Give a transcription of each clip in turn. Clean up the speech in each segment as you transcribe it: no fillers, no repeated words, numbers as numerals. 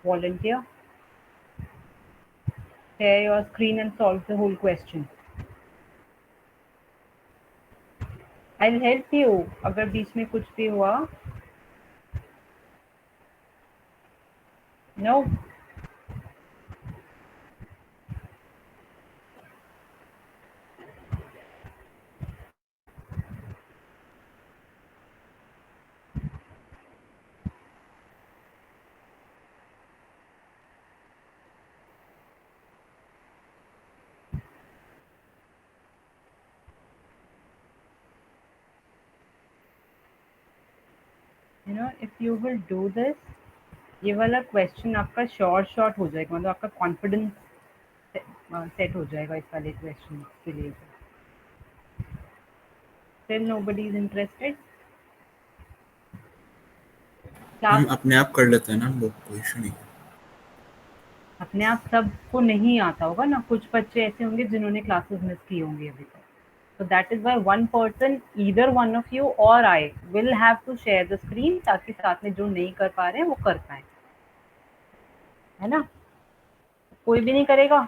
Volunteer. Share your screen and solve the whole question. I'll help you अगर बीच में कुछ भी हुआ. No. You know, if you will do this, ये वाला क्वेश्चन आपका शॉर्ट हो जाएगा, मतलब आपका कॉन्फिडेंस सेट हो जाएगा इस वाले क्वेश्चन के लिए. Still nobody is interested. हम अपने आप कर लेते हैं ना हम लोग, कोई इशू नहीं. अपने आप सबको नहीं आता होगा ना, कुछ बच्चे ऐसे होंगे जिन्होंने क्लासेस मिस की होंगी अभी तक. So that is why one person, either one of you or I, will have to share the screen ताकि साथ में जो नहीं कर पा रहे हैं वो कर पाए, है ना. कोई भी नहीं करेगा.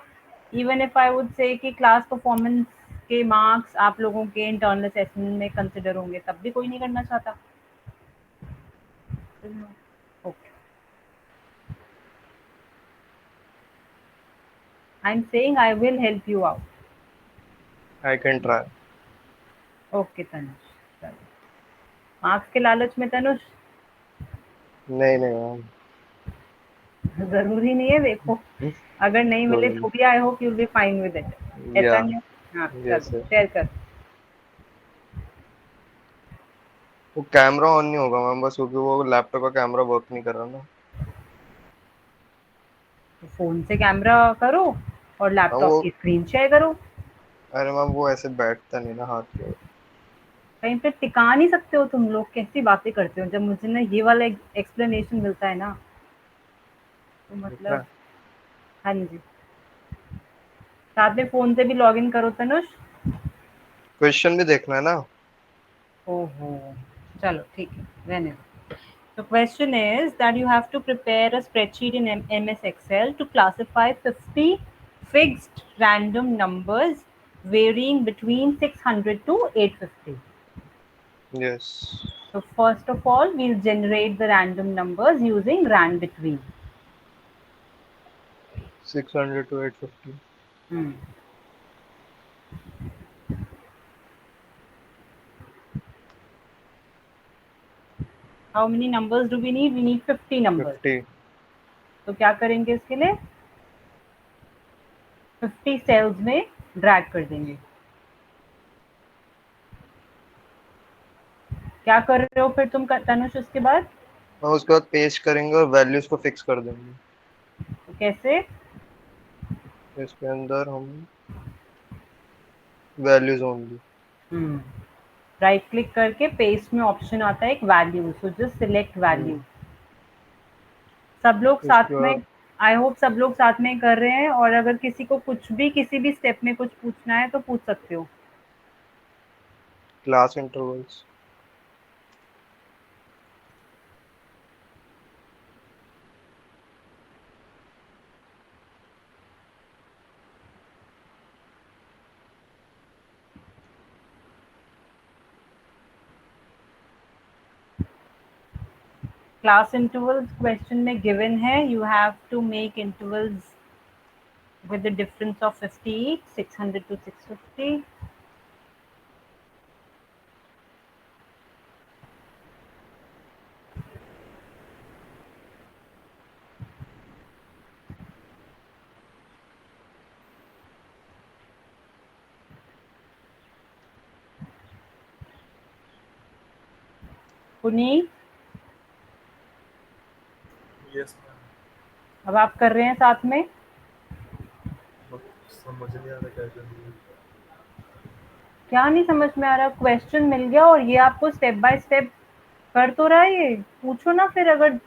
Even if I would say कि क्लास परफॉर्मेंस के मार्क्स आप लोगों के इंटरनल असेसमेंट में कंसिडर होंगे, तब भी कोई नहीं करना चाहता. Okay, I am saying I will help you out. I can try. Okay Tanush, चलो. मार्क्स के लालच में तनुष नहीं नहीं मैम. जरूरी नहीं है, देखो अगर नहीं मिले कोई तो भी I hope you will be fine with it. ऐसा या नहीं. हाँ यस चलो सर. शेयर कर. वो कैमरा ऑन नहीं होगा मैम, बस क्योंकि वो लैपटॉप का कैमरा वर्क नहीं कर रहा ना. तो फोन से कैमरा करो और हाँ लैपटॉप वो, की स्क्रीन शेयर करो. अरे मैम वो ऐसे बैठता नहीं ना हाथ पे. कहीं पे टिका नहीं सकते हो तुम लोग, कैसी बातें करते हो. जब मुझे ना ये वाला एक्सप्लेनेशन मिलता है ना, तो दिख रहा मतलब. है. हाँ जी. साथ में फोन से भी लॉग इन करो तनुष. क्वेश्चन भी देखना है ना. ओहो, चलो ठीक है, रहने दो. The question is that you have to prepare a spreadsheet in MS Excel to classify 50 fixed random numbers varying between 600 to 850. Yes. So first of all, we'll generate the random numbers using rand between. 600 to 850. Hmm. How many numbers do we need? We need 50 numbers. 50. तो क्या करेंगे इसके लिए? 50 sales में drag कर देंगे. क्या कर रहे हो फिर तुम तनुष उसके बाद? हाँ उसके बाद पेस्ट करेंगे और वैल्यूज को फिक्स कर देंगे. तो कैसे? इसके अंदर हम वैल्यूज ओनली. राइट क्लिक करके पेस्ट में ऑप्शन आता है एक value, so just select value. सब लोग उसके साथ में, बाद आई होप सब लोग साथ में कर रहे हैं. और अगर किसी को कुछ भी किसी भी स्टेप में कुछ पूछना है तो पूछ सकते हो. Class intervals. Class intervals question में गिवन है. You have to make intervals with the difference of 50 each, 600 to 650. Puneet, yes अब आप कर रहे हैं साथ में. मैम, समझ नहीं आ रहा क्या करना है. क्या नहीं समझ में आ रहा? क्वेश्चन मिल गया और ये आपको स्टेप बाय स्टेप कर तो रहा है. ये पूछो ना फिर, अगर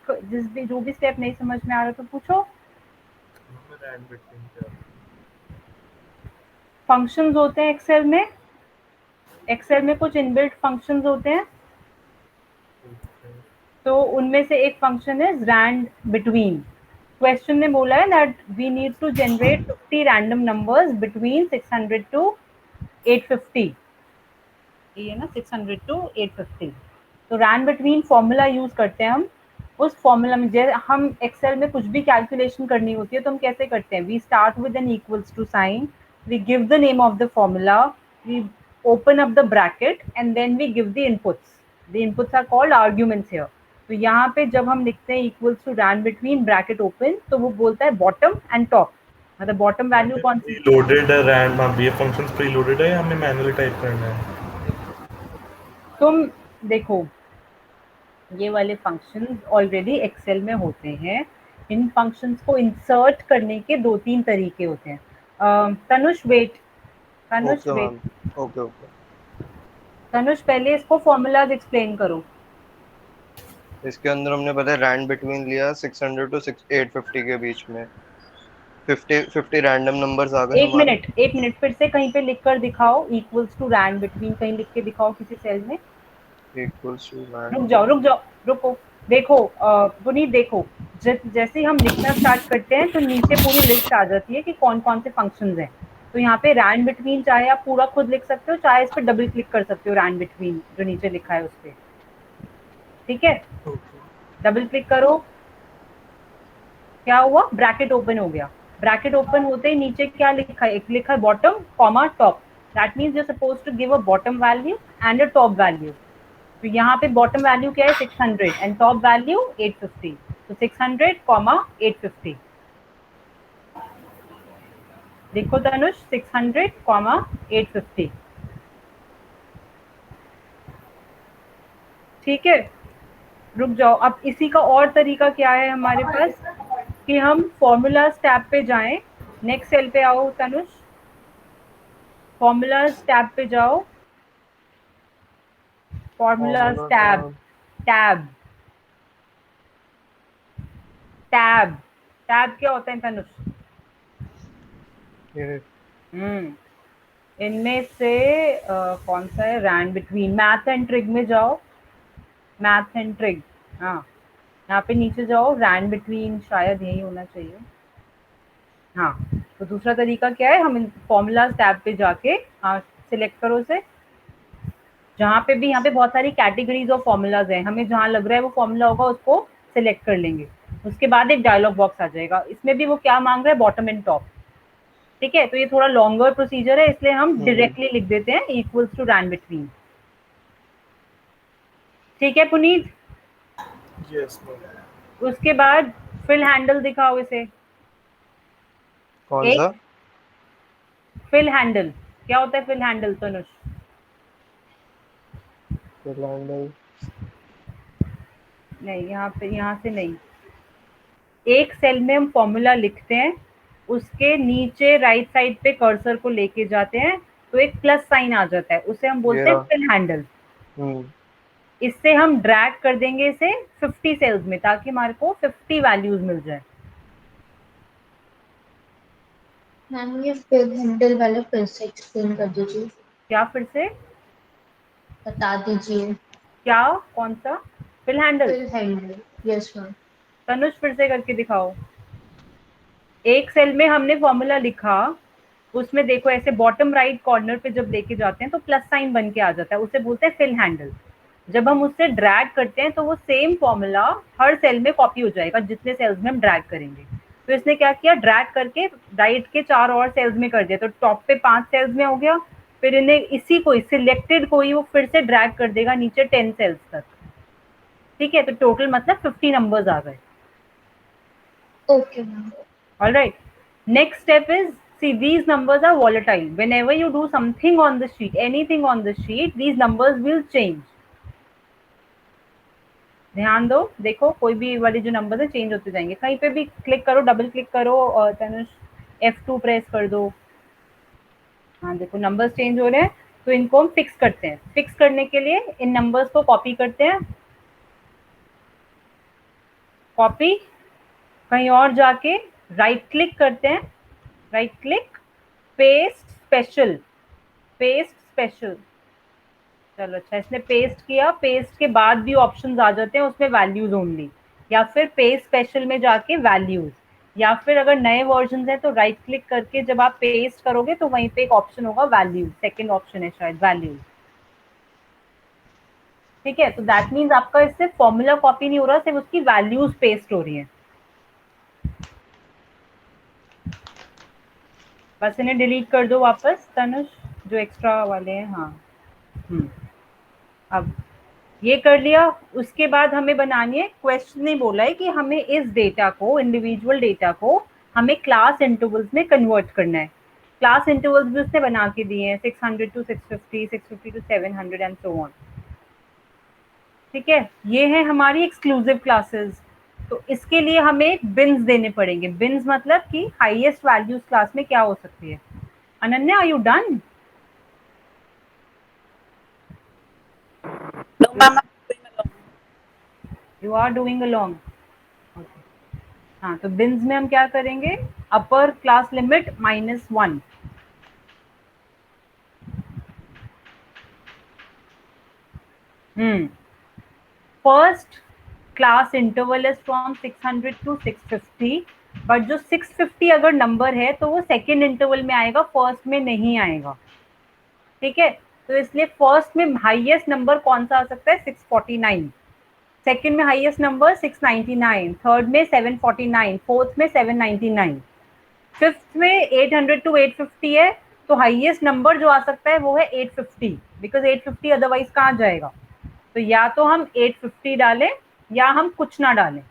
जो भी स्टेप नहीं समझ में आ रहा तो पूछो. मैम मेरा एंड बिटवीन क्या फंक्शंस होते हैं एक्सेल में. एक्सेल में कुछ इनबिल्ट फंक्शंस होते हैं. है. तो उनमें से एक फंक्शन है रैंड बिटवीन. क्वेश्चन ने बोला है that we need to generate 50 random numbers between 600 to 850, ये है ना 600 टू 850। तो रैंड बिटवीन फॉर्मूला यूज करते हैं हम। उस फॉर्मूला में जैसे हम एक्सेल में कुछ भी कैलकुलेशन करनी होती है तो हम कैसे करते हैं, we start with an equals to sign, we give the name of the formula, we open up the bracket and then we give the inputs are called arguments here. तो यहाँ पे जब हम लिखते हैं equals to rand between bracket open, तो वो बोलता है बॉटम एंड टॉप, मतलब बॉटम वैल्यू कौन सी। प्रीलोडेड है रैंड, हाँ ये फंक्शंस प्रीलोडेड है या हमें मैन्युअली टाइप करना है? तुम देखो ये वाले फंक्शंस ऑलरेडी एक्सेल में होते हैं। इन फंक्शंस को इंसर्ट करने के 2-3 तरीके होते हैं। Tanush wait, Tanush okay wait, ma'am, okay okay. Tanush पहले इसको फॉर्मूलाज एक्सप्लेन करो। इसके अंदर हमने पता है रैंड बिटवीन लिया 600 टू 850 के बीच में, 50 रैंडम नंबर्स आ गए एक हमारे। मिनट, एक मिनट, फिर से कहीं पे लिख कर दिखाओ, इक्वल्स टू रैंड बिटवीन कहीं लिख के दिखाओ किसी सेल में। इक्वल्स टू रुक रैंड। जाओ, रुक जाओ, रुको। देखो पुनीत देखो, जैसे ही हम लिखना स्टार्ट करते हैं तो नीचे पूरी लिस्ट आ जाती है कि कौन कौन से फंक्शंस हैं। तो यहाँ पे रैंड बिटवीन चाहे आप पूरा खुद लिख सकते हो, चाहे इस पर डबल क्लिक कर सकते हो रैंड बिटवीन जो नीचे लिखा है उस पर। ठीक है, डबल क्लिक करो, क्या हुआ, ब्रैकेट ओपन हो गया। ब्रैकेट ओपन होते ही नीचे क्या लिखा है, एक लिखा है bottom comma top, that means you suppose to give a bottom value and a top value. तो यहाँ पे बॉटम वैल्यू क्या है 600 एंड टॉप वैल्यू 850, तो 600 कॉमा 850। देखो तनुष 600 कॉमा 850, ठीक है। रुक जाओ, अब इसी का और तरीका क्या है हमारे पास कि हम फॉर्मूलाज टैब पे जाएं, नेक्स्ट सेल पे आओ तनुष, फॉर्मूलाज टैब पे जाओ, formulas formula tab, tab. Tab, tab, tab क्या होता है तनुष। ये इनमें से कौन सा है, रैंड बिटवीन, मैथ एंड ट्रिग में जाओ, मैथ एंड ट्रिग, हाँ यहाँ पे नीचे जाओ, रैंड बिटवीन शायद यही होना चाहिए। हाँ, तो दूसरा तरीका क्या है, हम फॉर्मूलाज टैब पे जाके, हाँ सिलेक्ट करो उसे, जहाँ पे भी यहाँ पे बहुत सारी कैटेगरीज ऑफ फॉर्मूलाज हैं, हमें जहाँ लग रहा है वो फॉर्मूला होगा उसको सिलेक्ट कर लेंगे। उसके बाद एक डायलॉग बॉक्स आ जाएगा, इसमें भी वो क्या मांग रहा है, बॉटम एंड टॉप। ठीक है, तो ये थोड़ा लॉन्गर प्रोसीजर है इसलिए हम डायरेक्टली लिख देते हैं इक्वल्स टू रैंड बिटवीन। ठीक है पुनीत, यस। उसके बाद फिल हैंडल दिखाओ इसे। कौन एक सा? फिल हैंडल, क्या होता है फिल हैंडल तनुष। फिलहाल नहीं यहाँ पे, यहाँ से नहीं, एक सेल में हम फॉर्मूला लिखते हैं, उसके नीचे राइट साइड पे कर्सर को लेके जाते हैं तो एक प्लस साइन आ जाता है, उसे हम ये बोलते हैं रहा। Fill handle. हम्म। इससे हम ड्रैग कर देंगे इसे 50 सेल्स में ताकि हमारे को 50 वैल्यूज मिल जाए। मैम ये फिर हैंडल वाला फिर से एक्सप्लेन कर दीजिए, क्या फिर से, बता दीजिए। क्या, कौन सा फिल हैंडल, फिर हैंडल, यस मैम। तनुष फिर से करके दिखाओ। एक सेल में हमने फॉर्मूला लिखा, उसमें देखो ऐसे बॉटम राइट कॉर्नर पे जब लेके जाते हैं तो प्लस साइन बन के आ जाता है, उसे बोलते हैं फिल हैंडल। जब हम उससे ड्रैग करते हैं तो वो सेम फॉर्मूला हर सेल में कॉपी हो जाएगा जितने सेल्स में हम ड्रैग करेंगे। तो इसने क्या किया, ड्रैग करके राइट के 4 और सेल्स में कर दिया, तो टॉप पे 5 सेल्स में हो गया। फिर इन्हें इसी को सिलेक्टेड को ही वो फिर से ड्रैग कर देगा नीचे 10 सेल्स तक। ठीक है, तो टोटल मतलब 50 नंबर्स आ गए। Okay ma'am. All right. Next step is, see, these numbers are volatile. Whenever you do something on the sheet, anything on the sheet, these numbers will change. ध्यान दो, देखो कोई भी वाली जो नंबर है चेंज होते जाएंगे, कहीं पे भी क्लिक करो, डबल क्लिक करो और तनुष F2 प्रेस कर दो। हाँ देखो नंबर्स चेंज हो रहे हैं, तो इनको हम फिक्स करते हैं। फिक्स करने के लिए इन नंबर्स को कॉपी करते हैं, कॉपी, कहीं और जाके राइट क्लिक करते हैं, right click, paste special, paste special. चलो अच्छा, इसने पेस्ट किया, पेस्ट के बाद भी ऑप्शंस आ जाते हैं उसमें वैल्यूज ओनली, या फिर पेस्ट स्पेशल में जाके वैल्यूज। या फिर अगर नए वर्जन है तो राइट क्लिक करके जब आप पेस्ट करोगे तो वहीं पे एक ऑप्शन होगा वैल्यू, सेकंड ऑप्शन है शायद वैल्यू। ठीक है, तो दैट मीन्स आपका इससे फॉर्मूला कॉपी नहीं हो रहा, सिर्फ उसकी वैल्यूज पेस्ट हो रही है। बस इन्हें डिलीट कर दो वापस तनुष, जो एक्स्ट्रा वाले हैं। हाँ अब ये कर लिया। उसके बाद हमें बनानी है, क्वेश्चन ने बोला है कि हमें इस डेटा को, इंडिविजुअल डेटा को हमें क्लास इंटरवल्स में कन्वर्ट करना है। क्लास इंटरवल्स भी उसने बना के दिए हैं, 600 to 650, 650 to 700 and so on. ठीक है, ये है हमारी एक्सक्लूसिव क्लासेस। तो इसके लिए हमें बिन्स देने पड़ेंगे। बिन्स मतलब कि हाईएस्ट वैल्यूज क्लास में क्या हो सकती है। Ananya, are you done? No, ma'am, I'm doing along. You are doing along. हाँ, तो बिन्स में हम क्या करेंगे, upper class limit -1। First class interval is from 600 to 650, but जो 650 अगर नंबर है तो वो सेकेंड इंटरवल में आएगा, फर्स्ट में नहीं आएगा। ठीक है, तो इसलिए फर्स्ट में हाईएस्ट नंबर कौन सा आ सकता है, 649। सेकेंड में हाईएस्ट नंबर 699, थर्ड में 749, फोर्थ में 799, फिफ्थ में 800 to 850 है। तो हाईएस्ट नंबर जो आ सकता है वो है 850, बिकॉज 850 अदरवाइज कहाँ जाएगा। तो या तो हम 850 डालें या हम कुछ ना डालें,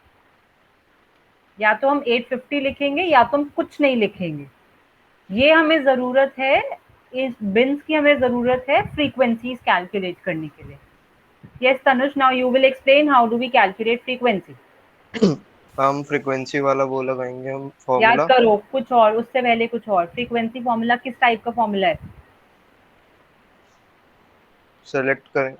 या तो हम 850 लिखेंगे या तो हम कुछ नहीं लिखेंगे। ये हमें ज़रूरत है, इस बिन्स की हमें ज़रूरत है फ्रीक्वेंसीज कैलकुलेट करने के लिए। Yes Tanush, now you will explain how do we calculate frequency. हम फ्रीक्वेंसी वाला वो लगाएंगे, हम याद फॉर्मूला करो कुछ और, उससे पहले कुछ और। फ्रीक्वेंसी फॉर्मूला किस टाइप का फॉर्मूला है? सेलेक्ट करें,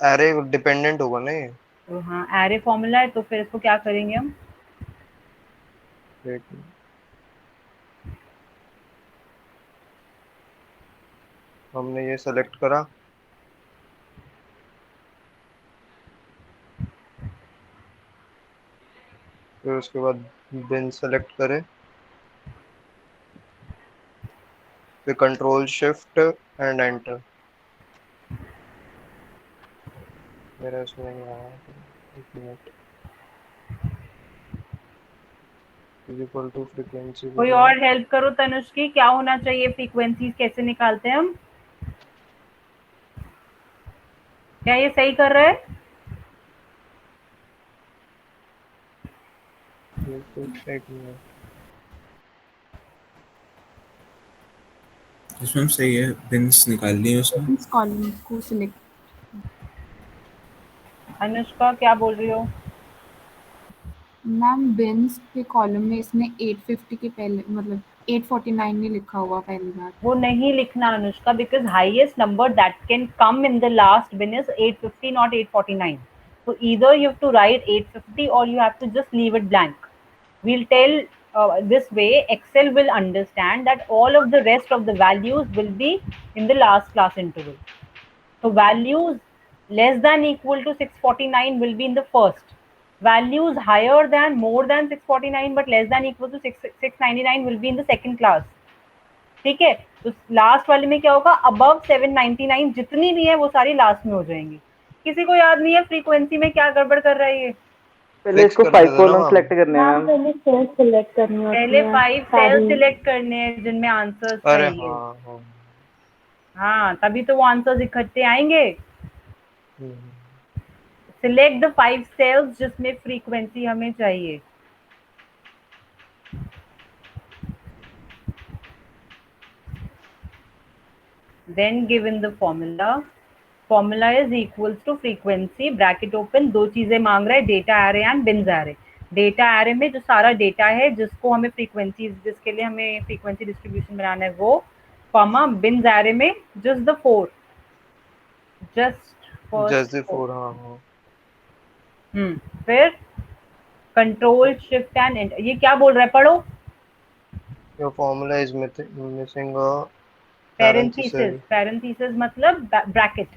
एरे डिपेंडेंट होगा ना ये। तो हाँ, एरे फॉर्मूला है, तो फिर इसको क्या करेंगे हम? Wait, हमने ये सेलेक्ट करा, फिर उसके बाद बिन सेलेक्ट करें, फिर कंट्रोल शिफ्ट एंड एंटर। मेरा इसमें नहीं आया, एक मिनट। इक्वल टू फ्रीक्वेंसी कोई बोला, और हेल्प करो तनुष की, क्या होना चाहिए, फ्रीक्वेंसीज कैसे निकालते हैं हम? क्या ये सही कर रहे हैं? एक मिनट। इसमें सही है, बिन्स निकाल लिए उसमें। इस कॉलम को सिलेक्ट। अनुष्का क्या बोल रही हो? मैम बिन्स के कॉलम में इसने 850 के पहले मतलब 849 नहीं लिखा हुआ पहली बार। वो नहीं लिखना Anushka, because highest number that can come in the last bin is 850, not 849. So either you have to write 850 or you have to just leave it blank. We'll tell this way Excel will understand that all of the rest of the values will be in the last class interval. So values less than equal to 649 will be in the first. Values higher than, more than 649 but less than equal to 699 will be in the second class. ठीक है, तो last वाले में क्या होगा, above 799 जितनी भी है वो सारी लास्ट में हो जाएंगी। किसी को याद नहीं है फ्रीक्वेंसी में क्या गड़बड़ कर रहा है ये? पहले इसको 5 कॉलम सेलेक्ट करने हैं मैम मैम। पहले सेल सिलेक्ट करनी होती पहले है 5 सेल सिलेक्ट करने हैं जिनमें आंसर्स अरे चाहिए। हाँ हाँ। हाँ, तभी तो वो आंसर्स इकट्ठे आएंगे। हम्म, सिलेक्ट द 5 सेल्स जिसमें फ्रीक्वेंसी हमें चाहिए। Then given the formula, formula is equals to frequency bracket open, दो चीजें मांग रहा है, data array and beans array. Data array में जो सारा डेटा है जिसको हमें फ्रीक्वेंसी, जिसके लिए हमें फ्रीक्वेंसी डिस्ट्रीब्यूशन बनाना है वो, कॉमा बिन्स एरे में just the 4, just just first 4। हाँ हाँ। फिर कंट्रोल शिफ्ट एंड एंटर। ये क्या बोल रहा है, पढ़ो। Your formula is missing a parenthesis, parenthesis. Parenthesis मतलब ब्रैकेट।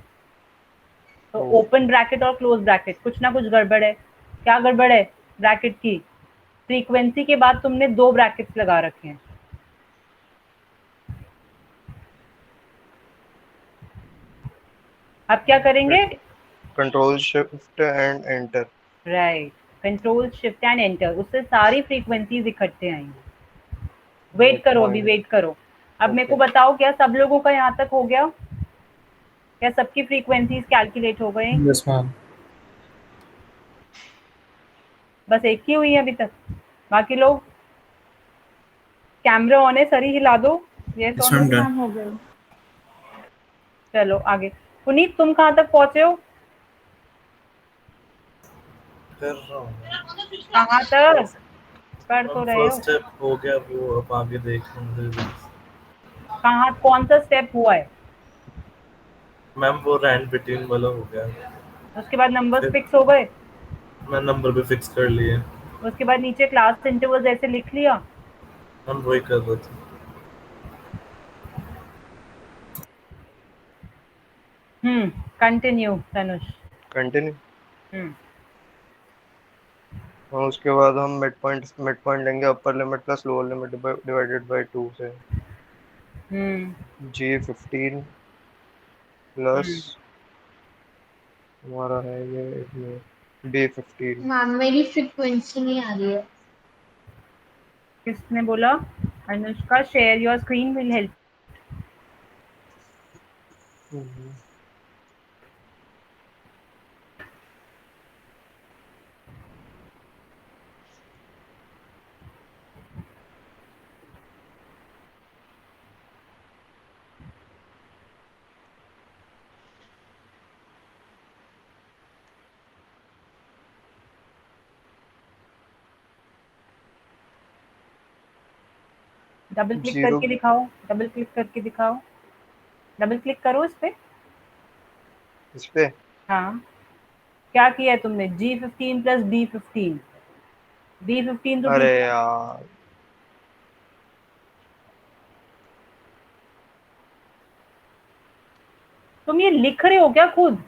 तो Oh. ओपन ब्रैकेट और क्लोज ब्रैकेट, कुछ ना कुछ गड़बड़ है। क्या गड़बड़ है ब्रैकेट की? फ्रीक्वेंसी के बाद तुमने 2 ब्रैकेट्स लगा रखे हैं। अब क्या करेंगे? Control shift and enter. Right, control shift and enter, उससे सारी फ्रीक्वेंसीज इकट्ठे आएंगी। वेट करो, अभी वेट करो। अब मेरे को बताओ, क्या सब लोगों का यहाँ तक हो गया? क्या सबकी फ्रीक्वेंसीज कैलकुलेट हो गए? Yes ma'am. बस एक ही हुई है अभी तक, बाकी लोग? कैमरा ऑन है, सरी हिला दो। Yes Yes, on I'm done. हाँ हो गए। चलो आगे। पुनीत, तुम कहाँ तक पहुंचे हो? कर रहा हूँ कहाँ तक कर तो मैम। रहे हो? फर्स्ट स्टेप हो गया, वो अब आगे देख लूंगा। कहाँ, कौन सा स्टेप हुआ है? मैम वो रैंड बिटवीन वाला हो गया। उसके बाद नंबर्स फिर फिक्स हो गए? मैं नंबर भी फिक्स कर लिए। उसके बाद नीचे क्लास इंटरवल्स ऐसे लिख लिया? हम वही कर रहे थे। कंटिन्यू तनुष। कंटिन्यू। हम्म और उसके बाद हम मिड पॉइंट लेंगे upper limit plus lower limit divided by 2 से। हम्म G15 प्लस हम्म हमारा है ये B15। मैम मेरी फ्रीक्वेंसी नहीं आ रही है। किसने बोला? Anushka, share your screen will help. Double click zero करके दिखाओ, डबल क्लिक करके दिखाओ, डबल क्लिक करो इस पे। इस पे। हाँ, क्या किया है तुमने? G15 plus B15। B15 तो अरे दूसरा। यार तुम ये लिख रहे हो क्या खुद?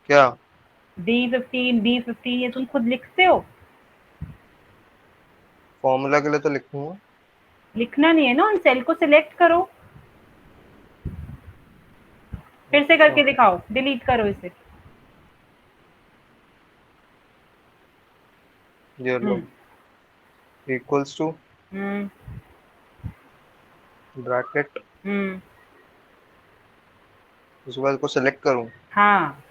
क्या? D15 B15 ये तुम खुद लिखते हो? फॉर्मूला के लिए तो लिखूंगा। लिखना नहीं है ना, उन सेल को सिलेक्ट करो। फिर से अच्छा करके दिखाओ, डिलीट करो इसे। ये लो। हम्म इक्वल्स टू हम्म ब्रैकेट, हम्म उसके बाद को सिलेक्ट करूं। हाँ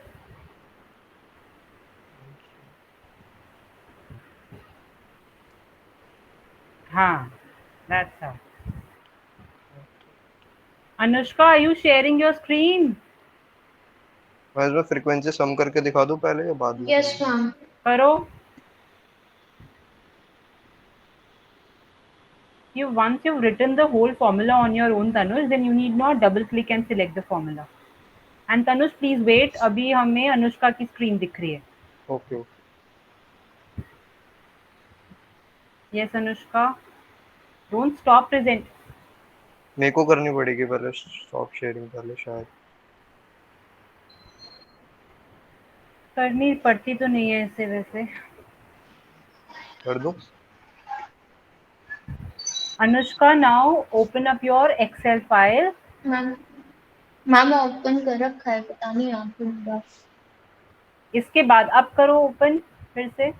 हाँ, that's how. Anushka, are you sharing your screen? मैं इसमें फ्रीक्वेंसी सम करके दिखा दूं पहले या बाद में? Yes ma'am. करो। Once you've written the whole formula on your own, Tanush, then you need not double click and select the formula. And Tanush, please wait. अभी हमें अनुष्का की स्क्रीन दिख रही है। Okay. Yes, Anushka. Don't stop present. मेरे को करनी पड़ेगी पहले स्टॉप शेयरिंग पहले शायद। करनी पड़ती तो नहीं है इसे वैसे। कर दूं? Anushka, now open up your Excel file. Ma'am ma'am open कर रखा है, पता नहीं आप होगा। इसके बाद अब करो ओपन फिर से।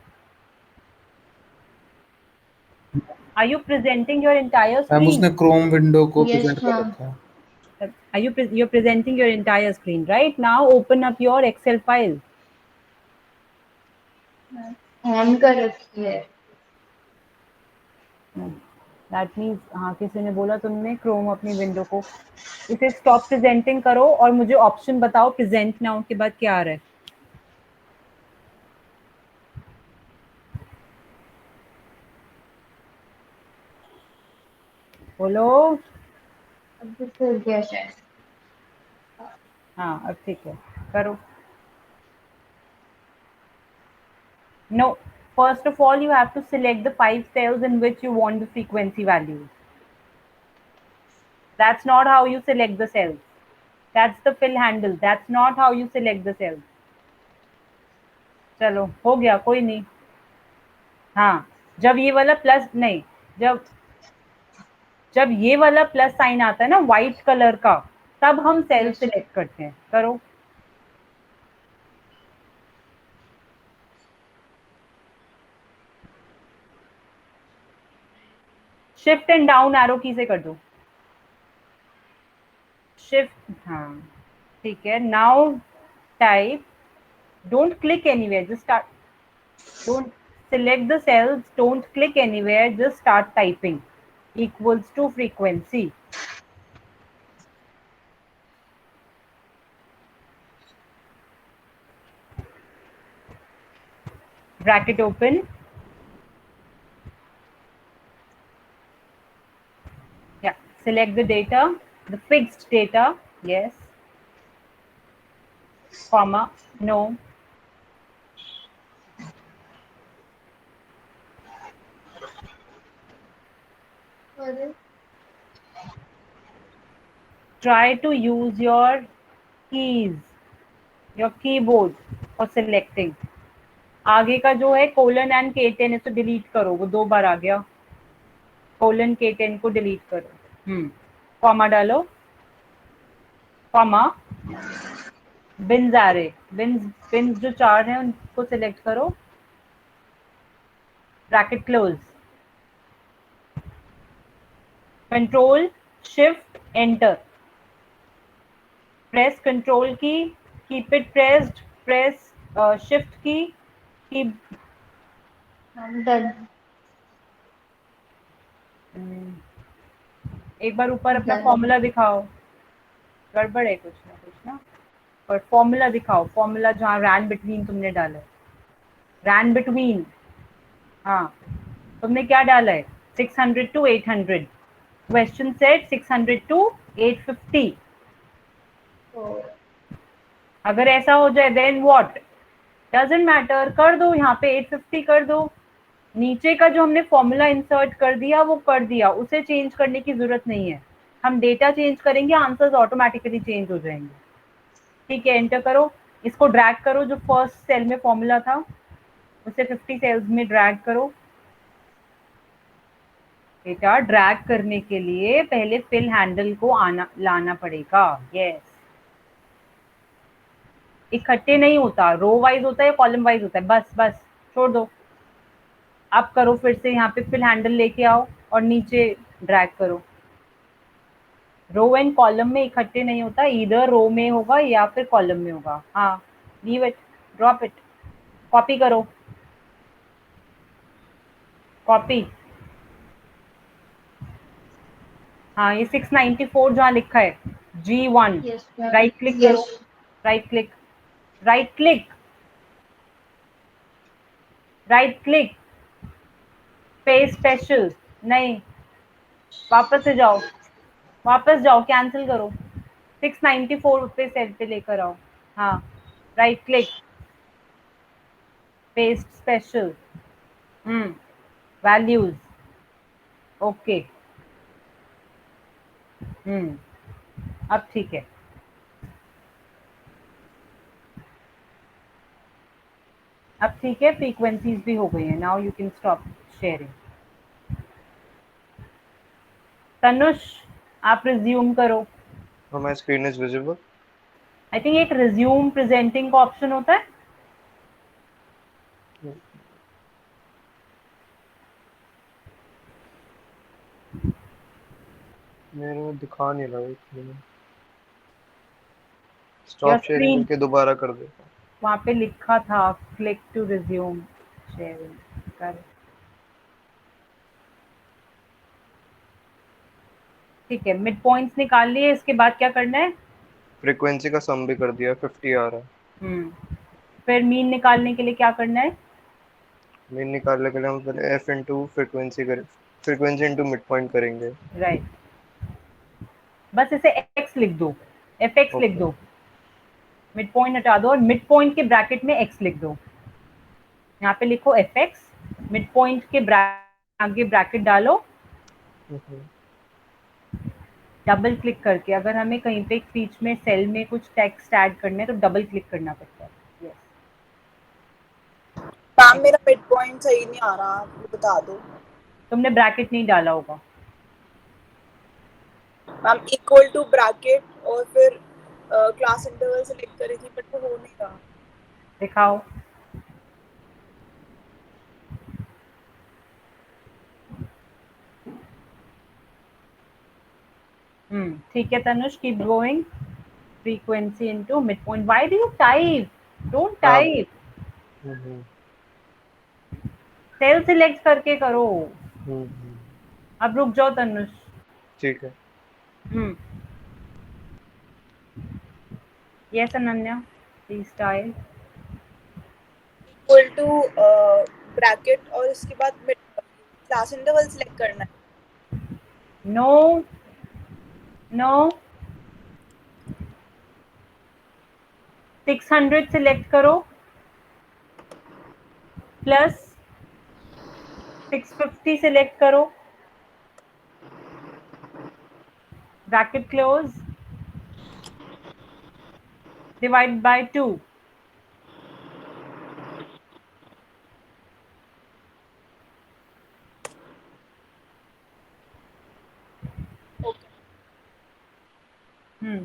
Are you presenting your entire ma'am screen? उसने क्रोम विंडो को यस प्रेजेंट कर मैम। रखा है। You're presenting your entire screen, right? Now open up your Excel file. On कर रखी है। That means हाँ, किसी ने बोला तुमने क्रोम अपनी विंडो को। इसे स्टॉप प्रेजेंटिंग करो और मुझे ऑप्शन बताओ प्रेजेंट नाउ के बाद क्या आ रहा है। बोलो। अब तो हो गया शायद। हाँ अब ठीक है, करो। No, first of all you have to select the 5 cells in which you want the frequency values. That's not how you select the cells. That's the fill handle. That's not how you select the cells. चलो हो गया, कोई नहीं। हाँ, जब ये वाला plus नहीं, जब जब ये वाला प्लस साइन आता है ना व्हाइट कलर का, तब हम सेल Yes. सिलेक्ट करते हैं। करो। शिफ्ट एंड डाउन एरो की से कर दो। शिफ्ट, हाँ ठीक है। Now type, don't click anywhere, just start, don't select the cells, don't click anywhere, just start typing equals to frequency, bracket open, yeah, select the data, the fixed data, yes, comma, no, अरे try to use your keys, your keyboard for selecting। आगे का जो है colon and K10 इसे delete करो, वो 2 बार आ गया। Colon K10 को डिलीट करो, कॉमा डालो, कॉमा, बिन्स आ रहे, बिन्स जो 4 हैं उनको सिलेक्ट करो, bracket close, control shift enter, press control key, keep it pressed, press shift key, I'm done. एक बार ऊपर अपना Done. फॉर्मूला दिखाओ, गड़बड़ है कुछ ना, पर फॉर्मूला दिखाओ, फॉर्मूला जहाँ रैन बिटवीन तुमने डाला है, रैन बिटवीन, हाँ तुमने क्या डाला है, 600 to 800, question set 600 to 850। Oh. अगर ऐसा हो जाए देन व्हाट, डजंट मैटर, कर दो यहाँ पे 850 कर दो। नीचे का जो हमने फॉर्मूला इंसर्ट कर दिया वो कर दिया, उसे चेंज करने की जरूरत नहीं है। हम डेटा चेंज करेंगे, आंसर्स ऑटोमेटिकली चेंज हो जाएंगे। ठीक है, एंटर करो, इसको ड्रैग करो, जो फर्स्ट सेल में फॉर्मूला था उसे 50 सेल्स में ड्रैग करो। बेटा ड्रैग करने के लिए पहले फिल हैंडल को लाना पड़ेगा। यस, इकट्ठे नहीं होता, रो वाइज होता है या कॉलम वाइज होता है, बस बस छोड़ दो। अब करो फिर से, यहाँ पे फिल हैंडल लेके आओ और नीचे ड्रैग करो। रो एंड कॉलम में इकट्ठे नहीं होता, इधर रो में होगा या फिर कॉलम में होगा। हाँ, leave it, drop it, copy करो, कॉपी। हाँ, ये 694 जहाँ लिखा है G1, Yes, ma'am. Right click Yes. करो, right click, right click, right click, paste special, नहीं, वापस से जाओ, वापस जाओ, कैंसिल करो, 694 पे सेल पे लेकर आओ। हाँ, right click, paste special, values, okay, अब ठीक है। अब ठीक है, फ्रीक्वेंसीज भी हो गई है। Now you can stop sharing. Tanush, आप रिज्यूम करो। So my screen is visible. I think एक रिज्यूम प्रेजेंटिंग का ऑप्शन होता है। मेरे में दिखा नहीं रहा है। या स्टॉप शेयरिंग स्क्रीन, करके दोबारा कर दे। वहाँ पे लिखा था क्लिक टू रिज्यूम शेयरिंग, कर। ठीक है, मिड पॉइंट्स निकाल लिए, इसके बाद क्या करना है? फ्रीक्वेंसी का सम भी कर दिया, 50 आ रहा है। फिर मीन निकालने के लिए क्या करना है? मीन निकालने के लिए हम पहले f इंटू फ्रीक्वेंसी करें, फ्रीक्वेंसी इंटू मिड पॉइंट करेंगे। राइट, बस इसे x लिख दो, fx लिख दो, मिड पॉइंट हटा दो और मिड पॉइंट के ब्रैकेट में x लिख दो। यहाँ पे लिखो fx, मिड पॉइंट के आगे ब्रैकेट डालो, डबल क्लिक करके। अगर हमें कहीं पे बीच में सेल में कुछ टेक्स्ट ऐड करना है तो डबल क्लिक करना पड़ता है। यस, मैम मेरा मिड पॉइंट सही नहीं आ रहा, आप बता दो। तुमने ब्रैकेट नहीं डाला होगा। मैम इक्वल टू ब्रैकेट और फिर क्लास इंटरवल सेलेक्ट करी थी बट वो हो नहीं रहा। दिखाओ। ठीक है Tanush, keep going. Frequency into mid point. Why do you type? Don't type. Cell select करके करो। अब रुक जाओ तनुष। ठीक है। Yes Ananya, please style. Equal to bracket और उसके बाद क्लास इंटरवल सेलेक्ट करना है। नो नो, 600 सिलेक्ट करो प्लस 650 सिलेक्ट करो, bracket close, divide by 2।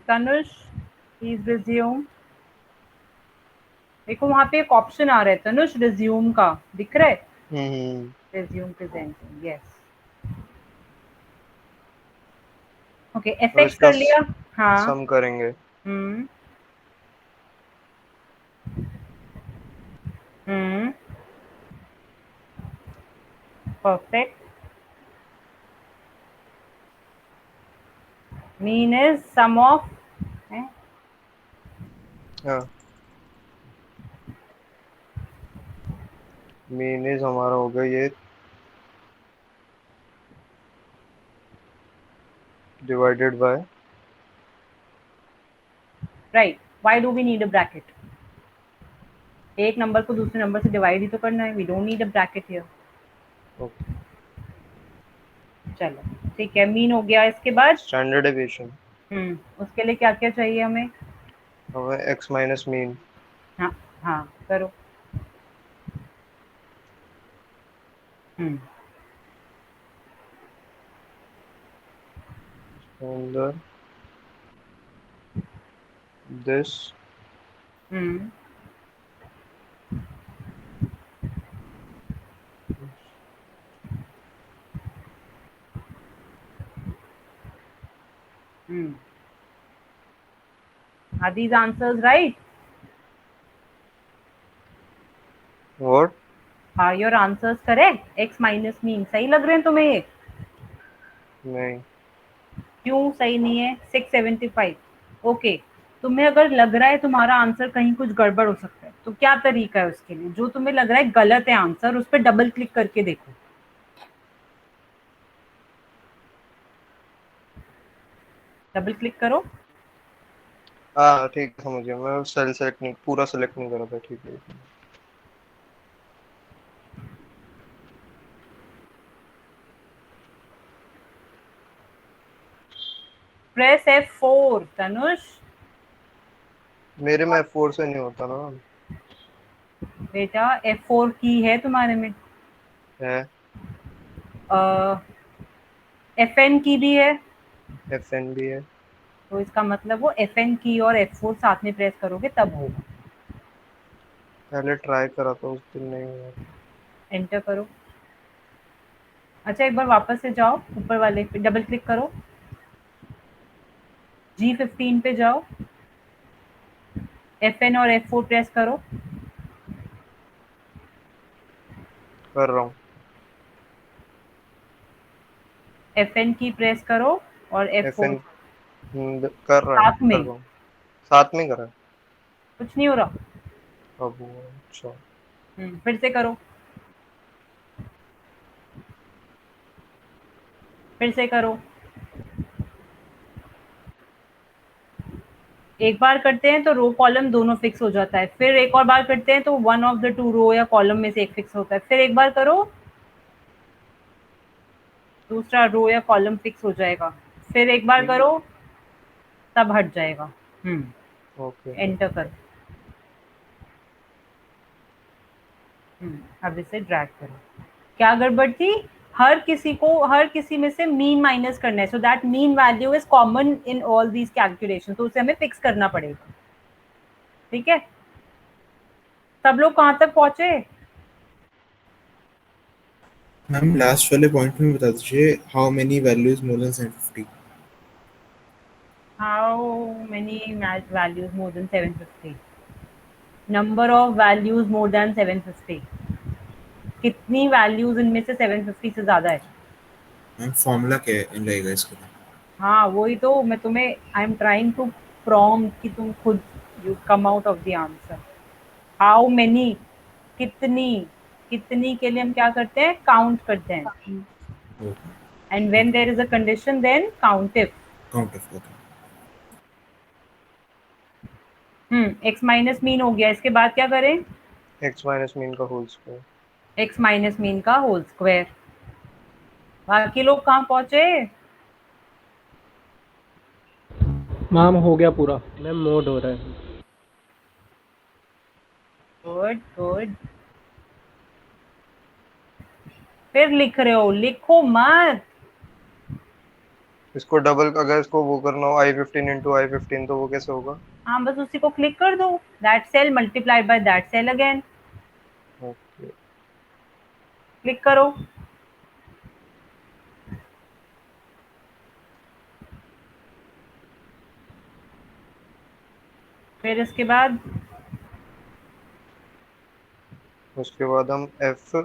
Tanush please resume. देखो वहां पे एक ऑप्शन आ रहा है तनुष, रिज्यूम का, दिख रहा है? Resume presenting, yes. ओके, तो एफएक्स इसका कर लिया। हाँ। सम करेंगे। Hmm hmm perfect. Mean is sum of, हाँ, मीन इज हमारा हो गया ये divided by. Right. Why do we need a bracket? एक नंबर को दूसरे नंबर से डिवाइड ही तो करना है। We don't need a bracket here. Okay, चलो ठीक है, मीन हो गया। इसके बाद स्टैंडर्ड डेविएशन। उसके लिए क्या क्या चाहिए हमें? हमें एक्स माइनस मीन। हाँ हाँ करो। हम्म अंदर this hmm hmm Are these answers right? What? Are your answers correct? X minus mean सही लग रहे हैं तुम्हें ये? नहीं। क्यों सही नहीं है? 675। ओके, तुम्हें अगर लग रहा है तुम्हारा आंसर कहीं कुछ गड़बड़ हो सकता है, तो क्या तरीका है उसके लिए? जो तुम्हें लग रहा है गलत है आंसर, उस पर डबल क्लिक करके देखो। डबल क्लिक करो। हाँ ठीक है, समझ गया। मैं सेल सेलेक्ट नहीं, पूरा सेलेक्ट नहीं करा था। ठीक है। Press F4 Tanush. मेरे में F4 से नहीं होता ना। बेटा F4 की है तुम्हारे में, है। FN की भी है। FN भी है। तो इसका मतलब वो FN की और F4 साथ में प्रेस करोगे तब होगा। पहले ट्राई करा था, उस दिन नहीं हुआ। एंटर करो। अच्छा एक बार वापस से जाओ, ऊपर वाले पे डबल क्लिक करो, G15 पे जाओ, FN और F4 प्रेस करो। कर रहा हूँ। FN की प्रेस करो और F4 FN कर रहा साथ कर में। रहा हूँ। साथ में करा। कुछ नहीं हो रहा। अब हुआ। अच्छा। फिर से करो, फिर से करो। एक बार करते हैं तो रो कॉलम दोनों फिक्स हो जाता है, फिर एक और बार करते हैं तो वन ऑफ द टू रो या कॉलम में से एक फिक्स होता है, फिर एक बार करो दूसरा रो या कॉलम फिक्स हो जाएगा, फिर एक बार करो तब हट जाएगा। ओके। एंटर करो। अब इसे ड्रैग करो। क्या गड़बड़ थी? हर किसी में से मीन माइनस करना है, so that mean value is common in all these calculation, तो उसे हमें फिक्स करना पड़ेगा। ठीक है, सब लोग कहाँ तक पहुंचे? मैम लास्ट वाले पॉइंट में बता दीजिए, how many values more than 750? How many values more than 750? Number of values more than 750। कितनी वैल्यूज इनमें से 750 से ज्यादा है? मैम फॉर्मूला क्या है रहेगा इसके लिए? हाँ वही तो मैं तुम्हें, I am trying to prompt कि तुम खुद you come out of the answer. How many, कितनी, कितनी के लिए हम क्या करते हैं? काउंट करते हैं। Okay, and when there is a condition then count if. Count of, okay. X minus mean हो गया, इसके बाद क्या करें? एक्स माइनस मीन का whole square. X minus mean का होल स्क्वायर। बाकी लोग कहाँ पहुंचे? मैम हो गया पूरा, मैम मोड हो रहा है। Good good. फिर लिख रहे हो, लिखो मत। इसको डबल, अगर इसको वो करना हो i15 इंटू i15 तो वो कैसे होगा? हाँ बस उसी को क्लिक कर दो, that cell multiplied by that cell again. Okay, click करो। फिर इसके बाद उसके बाद हम f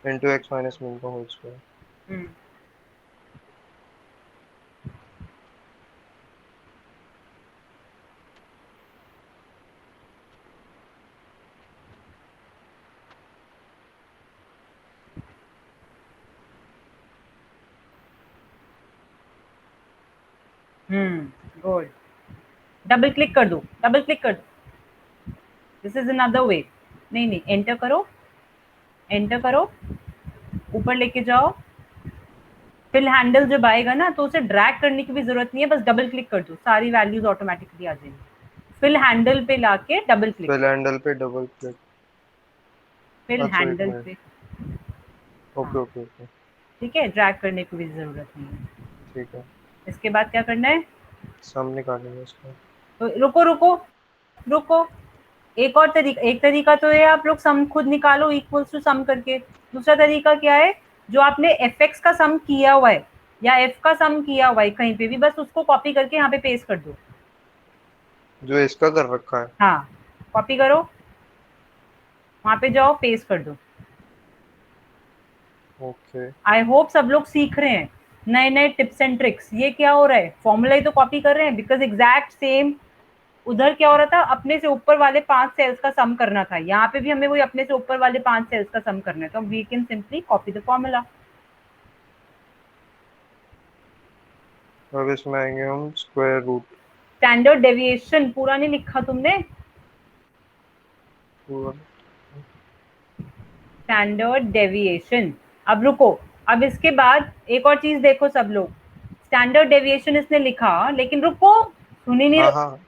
into x minus mean का whole square. Hmm, good. Double click कर दो, डबल क्लिक कर दो। This is another way. नहीं नहीं, एंटर करो, एंटर करो, ऊपर लेके जाओ। फिल हैंडल जब आएगा ना तो उसे ड्रैग करने की भी जरूरत नहीं है, बस डबल क्लिक कर दो, सारी वैल्यूज ऑटोमेटिकली आ जाएंगी। फिल हैंडल पे लाके डबल क्लिक, फिल हैंडल पे डबल क्लिक। फिल अच्छा एक हैंडल मिनट, पे। ओके हाँ ओके ओके, ठीक है, ड्रैग करने की भी जरूरत नहीं है। ठीक है। इसके बाद क्या करना है? सम निकालेंगे इसका। तो रुको रुको रुको, एक और तरीका, एक तरीका तो ये आप लोग सम खुद निकालो इक्वल्स टू सम करके। दूसरा तरीका क्या है? जो आपने एफ एक्स का सम किया हुआ है या एफ का सम किया हुआ है कहीं पे भी, बस उसको कॉपी करके यहाँ पे पेस्ट कर दो। जो इसका कर रखा है। हाँ, कॉपी करो, वहां पे जाओ, पेस्ट कर दो। ओके, आई होप सब लोग सीख रहे हैं नए नए टिप्स एंड ट्रिक्स। ये क्या हो रहा है? फॉर्मूला ही तो कॉपी कर रहे हैं, बिकॉज एग्जैक्ट सेम उधर क्या हो रहा था, अपने से ऊपर वाले 5 सेल्स का सम करना था, यहाँ पे भी हमें वही अपने से ऊपर वाले 5 सेल्स का सम करना है, तो we can simply copy the formula. अब इसमें आएंगे हम स्क्वायर रूट। स्टैंडर्ड डेविएशन पूरा नहीं लिखा तुमने? पूरा। Standard deviation. अब रुको, अब इसके बाद एक और चीज देखो सब लोग। स्टैंडर्ड डेविएशन इसने लिखा, लेकिन रुको, सुनी नहीं हाँ हाँ,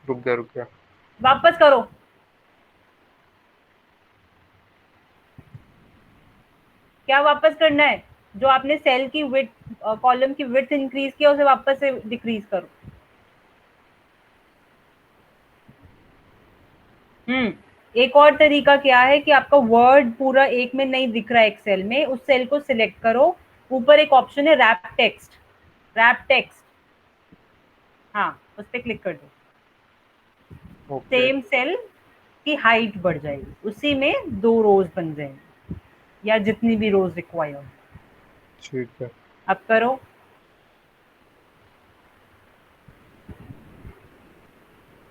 रुक गया। वापस करो। क्या वापस करना है? जो आपने सेल की विड्थ, कॉलम की विड्थ इंक्रीज किया, उसे वापस से डिक्रीज करो। एक और तरीका क्या है कि आपका वर्ड पूरा एक में नहीं दिख रहा है एक्सेल में, उस सेल को सिलेक्ट करो, ऊपर एक ऑप्शन है रैप टेक्स्ट, रैप टेक्स्ट, हाँ उस पर क्लिक कर दो। ओके, सेम सेल की हाइट बढ़ जाएगी, उसी में 2 रोज बन जाएंगे या जितनी भी रोज रिक्वायर्ड। ठीक है। अब करो,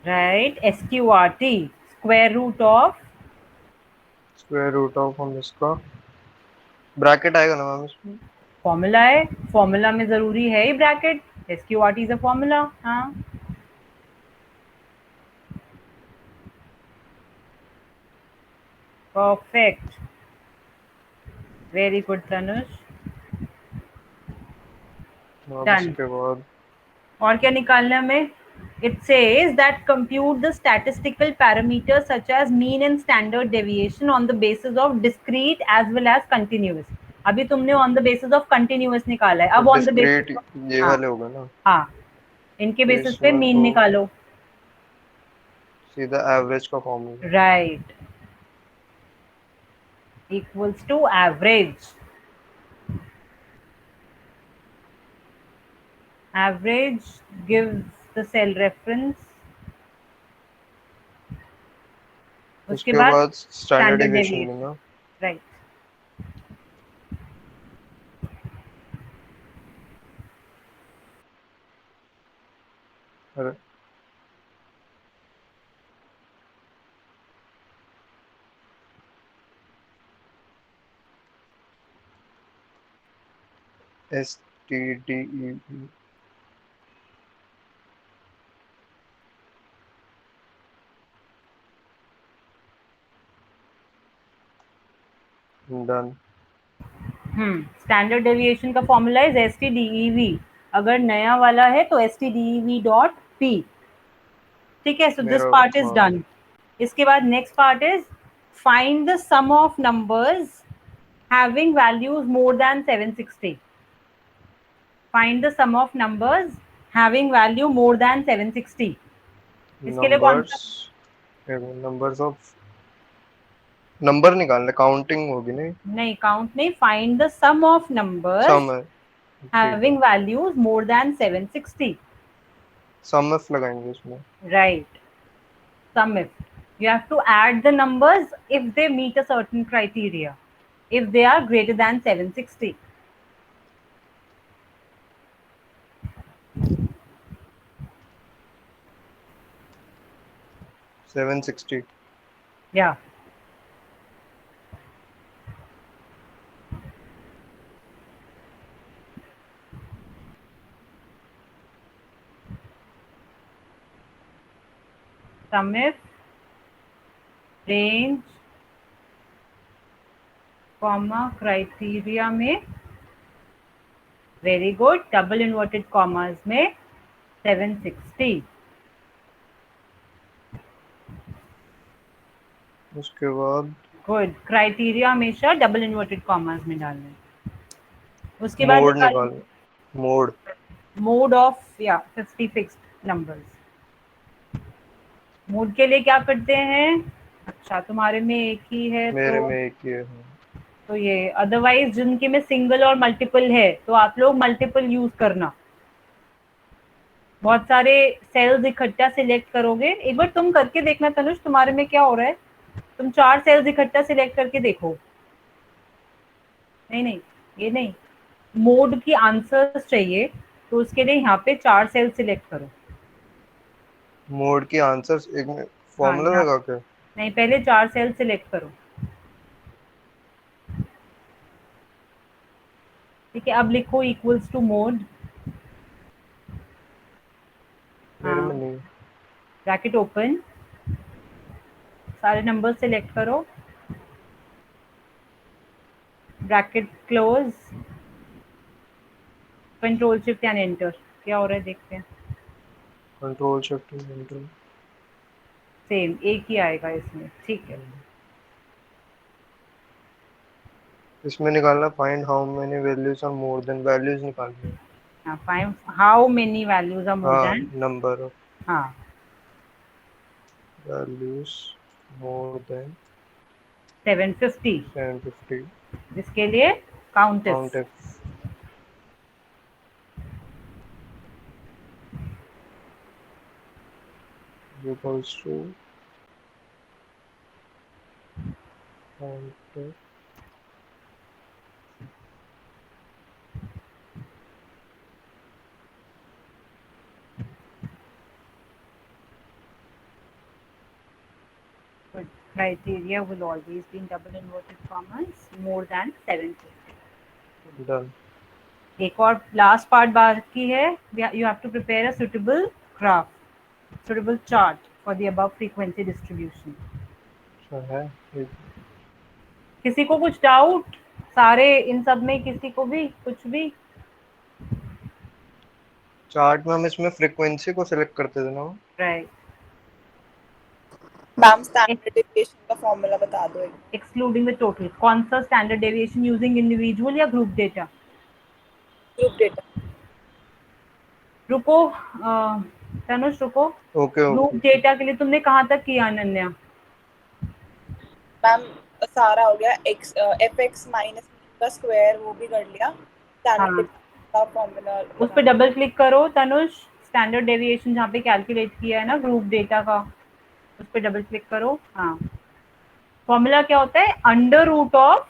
right, SQRT, square root of, square root of हम इसका ब्रैकेट आएगा ना मैम इसमें? फॉर्मूला है, फॉर्मूला में जरूरी है ही bracket, SQRT is a formula. हाँ परफेक्ट, वेरी गुड तनुष, अब डन। इसके बाद और क्या निकालना है हमें? It says that compute the statistical parameters such as mean and standard deviation on the basis of discrete as well as continuous. अभी तुमने on the basis of continuous निकाला है, अब on the basis discrete of ये हाँ वाले होगा ना, हाँ इनके तो बेसिस पे इसमें मीन तो निकालो. सीधा एवरेज का formula. Right, equals to average. Average gives the cell reference. उसके उसके बाद बाद स्टैंडर्ड standard डिविएशन deviation. लेना. Right. अरे STDEV डन. स्टैंडर्ड डेविएशन का फॉर्मूला इज STDEV. अगर नया वाला है तो STDEV डॉट P. ठीक है, सो दिस मेरा पार्ट इज हाँ, डन. इसके बाद next part is find the sum of numbers having values more than 760. Find the sum of numbers having value more than 760. इसके लिए कौन सा? नंबर्स ऑफ नंबर निकालना, काउंटिंग होगी नहीं, नहीं, काउंट नहीं, find the sum of numbers sum है, ठीक है, having values more than 760. Sum of लगाएंगे इसमें. Right. Sum if. You have to add the numbers if they meet a certain criteria. If they are greater than 760. Seven 760. Yeah. Sum if, range, comma, criteria में, very good, double inverted commas में 760. उसके बाद Good. Criteria हमेशा double inverted commas में डालना है. उसके बाद मोड निकालो निकालना, mode mode of 50 fixed numbers. Mode के लिए क्या करते हैं? अच्छा, तुम्हारे में एक ही है मेरे तो में एक ही है. तो ये, अदरवाइज जिनके में सिंगल और मल्टीपल है तो आप लोग मल्टीपल यूज करना. बहुत सारे सेल्स इकट्ठा सिलेक्ट करोगे. एक बार तुम करके देखना तनुष, तुम्हारे में क्या हो रहा है. तुम 4 सेल्स इकट्ठा सिलेक्ट करके देखो. नहीं नहीं, ये नहीं, मोड की आंसर्स चाहिए तो उसके लिए यहाँ पे 4 सेल्स सिलेक्ट करो. मोड की आंसर्स एक में हाँ, फॉर्मूला यहाँ लगा के. नहीं, पहले 4 सेल सिलेक्ट करो. ठीक है, अब लिखो इक्वल्स टू मोड. मेरे में नहीं. ब्रैकेट ओपन, सारे नंबर सिलेक्ट करो, bracket close, control shift and enter. क्या हो रहा है देखते हैं. Control shift enter. सेम एक ही आएगा इसमें. ठीक है, इसमें निकालना find how many values are more than, values निकालनी है. हाँ, find how many values are more हाँ, देन. नंबर ऑफ हाँ, वैल्यूज मोर देन 750. 750. इसके लिए count count if. equals to count if But criteria will always be in double inverted commas more than 750. done. एक और last part बाकी है. You have to prepare a suitable graph, suitable chart for the above frequency distribution. अच्छा है. किसी को कुछ doubt? सारे इन सब में किसी को भी कुछ भी? चार्ट में हम इसमें फ्रीक्वेंसी को सिलेक्ट करते थे ना। राइट, मैम स्टैंडर्ड डेविएशन का फॉर्मूला बता दो एक। Excluding the total. कौन सा स्टैंडर्ड डेविएशन यूजिंग इंडिविजुअल या ग्रुप डेटा? Group data. रुको तनुष रुको। Okay group okay. डेटा के लिए तुमने कहाँ तक किया अनन्या? मैम सारा हो गया एक्स एफ एक्स माइनस का स्क्वायर वो भी कर लिया। स्टैंडर्ड हाँ, का फॉर्मूला उस पर डबल क्लिक करो तनुष। स्टैंडर्ड डेविएशन जहाँ पे कैलकुलेट किया है ना ग्रुप डेटा का, उस पर डबल क्लिक करो। हाँ, फॉर्मूला क्या होता है? Under root of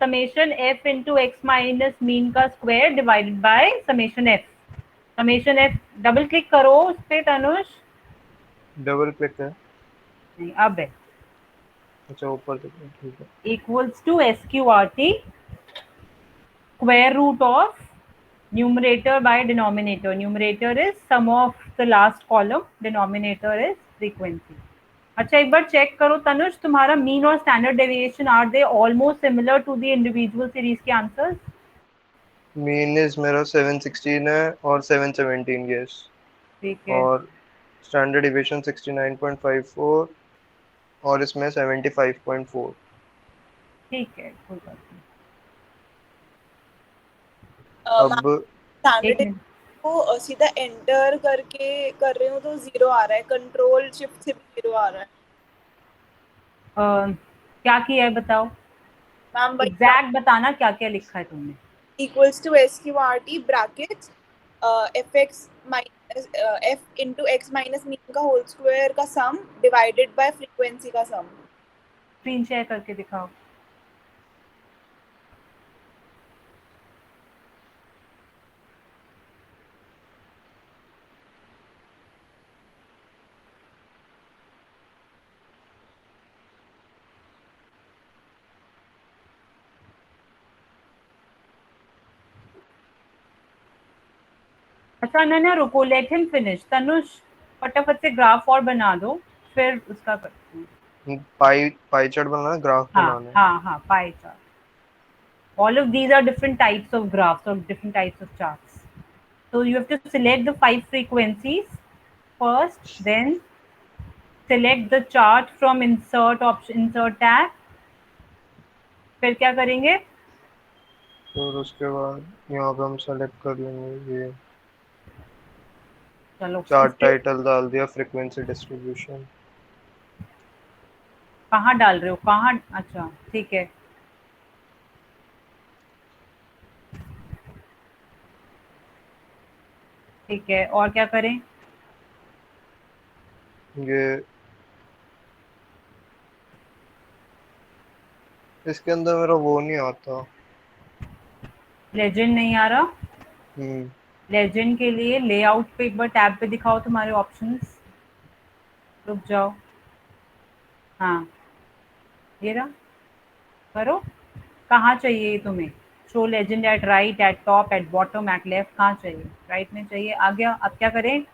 summation F into x minus mean का square divided by summation F. Summation F double click करो उस पे तनुष। डबल क्लिक है। नहीं, अब है। अच्छा ऊपर तक, ठीक है। Equals to SQRT square root of numerator by denominator. Numerator is sum of the last column, denominator is frequency. अच्छा, एक बार चेक करो तनुष, तुम्हारा मीन और standard deviation are they almost similar to the individual series के answers? Mean is मेरा 716 है और 717, yes. ठीक है, और स्टैंडर्ड डिविएशन 69.54 और इसमें 75.4। ठीक है, कोई बात नहीं। अब स्टैंडर्ड एक मिनट, को सीधा एंटर करके कर रही हूँ तो 0 आ रहा है, कंट्रोल शिफ्ट से भी 0 आ रहा है। क्या किया है बताओ? मैम एग्जैक्ट बताना क्या क्या लिखा है तुमने। Equals to SQRT brackets f x minus f into x minus mean का होल स्क्वायर का सम डिवाइडेड बाय फ्रीक्वेंसी का सम। स्क्रीन शेयर करके दिखाओ। अच्छा अनन्या रुको, लेट हिम फिनिश। तनुष फटाफट से ग्राफ और बना दो, फिर उसका करते हैं। पाई चार्ट बनाना है, ग्राफ हाँ बनाना है। हाँ हाँ, pie chart. All of these are different types of graphs or different types of charts. So you have to select the 5 frequencies first, then select the chart from insert option, insert tab. फिर क्या करेंगे? फिर उसके बाद यहाँ पे हम select कर लेंगे ये चलो चार्ट, इसके टाइटल डाल दिया फ्रीक्वेंसी डिस्ट्रीब्यूशन। कहाँ डाल रहे हो? कहाँ? अच्छा ठीक है, ठीक है। और क्या करें? ये इसके अंदर मेरा वो नहीं आता। लेजेंड नहीं आ रहा? हम्म। लेजेंड के लिए लेआउट पे एक बार टैब पे दिखाओ तुम्हारे ऑप्शंस। रुक जाओ। हाँ, ये रहा, करो। कहाँ चाहिए ये तुम्हें? Show legend at right, at top, at bottom, at left? कहाँ चाहिए? राइट में चाहिए। आ गया। अब क्या करें?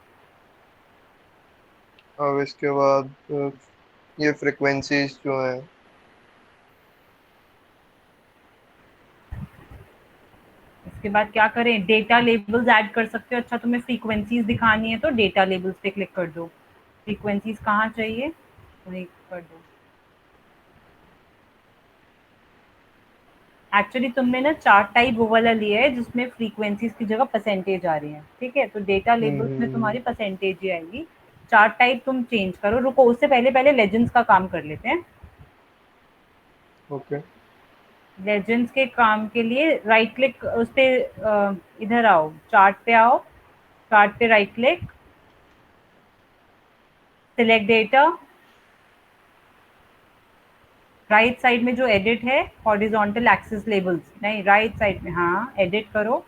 अब इसके बाद ये फ्रीक्वेंसीज जो है, इसके बाद क्या करें? डेटा लेबल्स ऐड कर सकते हो। अच्छा, तुम्हें फ्रीक्वेंसीज दिखानी है तो डेटा लेबल्स पे क्लिक कर दो। फ्रीक्वेंसीज कहाँ चाहिए? वही कर दो। एक्चुअली तुमने ना चार्ट टाइप वो वाला लिया है जिसमें फ्रीक्वेंसीज की जगह परसेंटेज आ रही है, ठीक है? तो डेटा लेबल्स में तुम्हारी परसेंटेज ही आएगी। चार्ट टाइप तुम चेंज करो। रुको, उससे पहले पहले लेजेंड्स का काम कर लेते हैं। ओके। लेजेंड्स के काम के लिए राइट क्लिक उस पे, इधर आओ, चार्ट पे आओ, चार्ट पे right click, select data. Right side में जो एडिट है, हॉरिजॉन्टल एक्सिस लेबल्स, नहीं राइट साइड में, हाँ एडिट करो।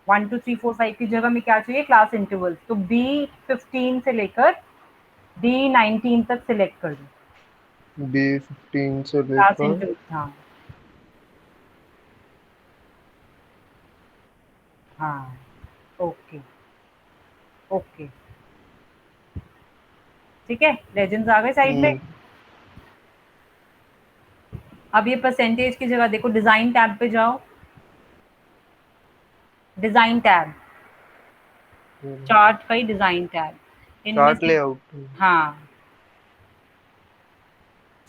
1 2 3 4 5 की जगह में क्या चाहिए? Class intervals. तो B15 से लेकर D19 तक सिलेक्ट कर दो। B15 से क्लास लेकर इंटरवल्स, हाँ हाँ, ओके ओके, ठीक है। लेजेंड्स आ गए साइड में। अब ये परसेंटेज की जगह देखो, डिजाइन टैब पे जाओ, डिजाइन टैब, चार्ट का ही डिजाइन टैब चार्ट लेआउट। हाँ,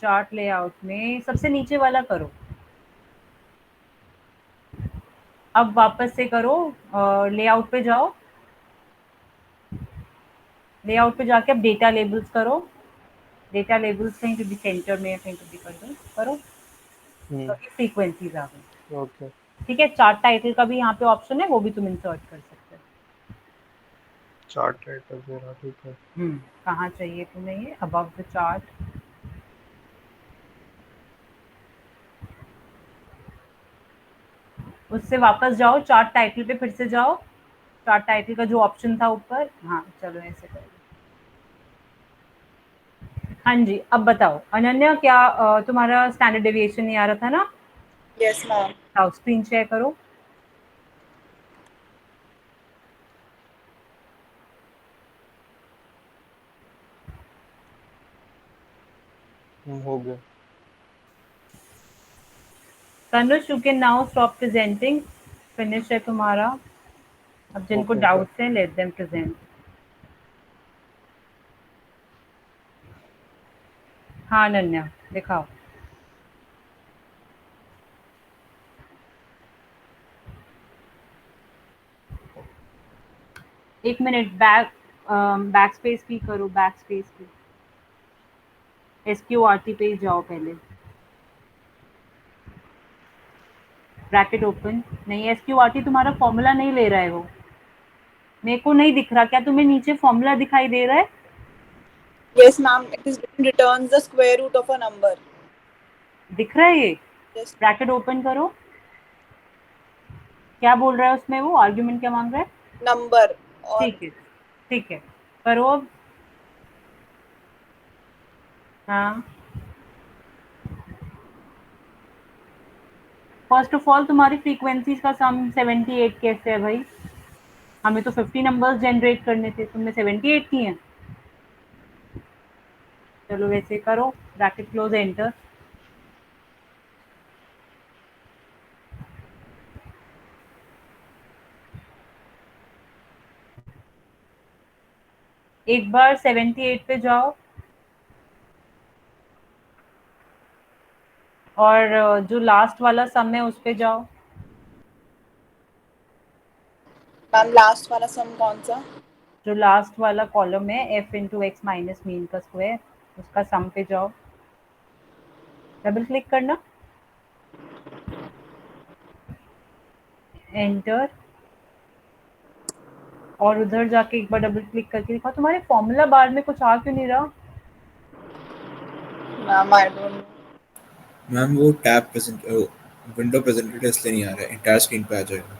चार्ट लेआउट में सबसे नीचे वाला करो। अब वापस से करो, लेआउट पे जाओ, लेआउट पे जाके अब डेटा लेबल्स करो। डेटा लेबल्स कहीं पे भी सेंटर में या कहीं पे भी कर दो, करो। तो फ्रीक्वेंसीज आ गई। ओके, ठीक है, चार्ट टाइटल का भी यहाँ पे ऑप्शन है, वो भी तुम इंसर्ट कर सकते हो। चार्ट टाइटल दे रहा, ठीक है। कहाँ चाहिए तुम्हें ये? Above the chart. उससे वापस जाओ, चार्ट टाइटल पे फिर से जाओ। चार्ट टाइटल का जो ऑप्शन था ऊपर, हाँ चलो ऐसे करो। हाँ जी, अब बताओ अनन्या, क्या तुम्हारा स्टैंडर्ड डेविएशन नहीं आ रहा था ना? Yes ma'am. आओ स्क्रीन शेयर करो। हो गया। Tanush, you can now stop presenting, finish है तुम्हारा। अब जिनको Okay, डाउट्स हैं, लेट देम प्रेजेंट। हाँ अनन्या, दिखाओ। एक मिनट, बैक स्पेस की करो, बैक स्पेस की। SQRT पे ही जाओ पहले। Bracket open. नहीं, SQRT तुम्हारा फॉर्मूला नहीं ले रहा है वो, मेरे को नहीं दिख रहा। क्या तुम्हें नीचे फॉर्मूला दिखाई दे रहा है? Yes ma'am, it is returns the square root of a number. दिख रहा है ये? Yes. ब्रैकेट ओपन करो। क्या बोल रहा है उसमें, वो आर्ग्यूमेंट क्या मांग रहा है? Number और ठीक है, ठीक है, करो अब। हाँ, फर्स्ट ऑफ ऑल तुम्हारी फ्रीक्वेंसीज का सम 78 कैसे है भाई? हमें तो 50 नंबर्स जनरेट करने थे, तुमने 78 किए हैं। चलो वैसे करो, ब्रैकेट क्लोज, एंटर। एक बार 78 पे जाओ और जो लास्ट वाला सम है उस पे जाओ। मैम लास्ट वाला सम कौन सा? जो लास्ट वाला कॉलम है, f into x minus mean का स्क्वायर, उसका सम पे जाओ। डबल क्लिक करना, एंटर। और उधर जाके एक बार डबल क्लिक करके दिखाओ। तुम्हारे फॉर्मूला बार में कुछ आ क्यों नहीं रहा? Ma'am I don't know. Ma'am वो टैब प्रेजेंट विंडो प्रेजेंटेड है इसलिए नहीं आ रहा है, इंटायर स्क्रीन पे आ जाएगा।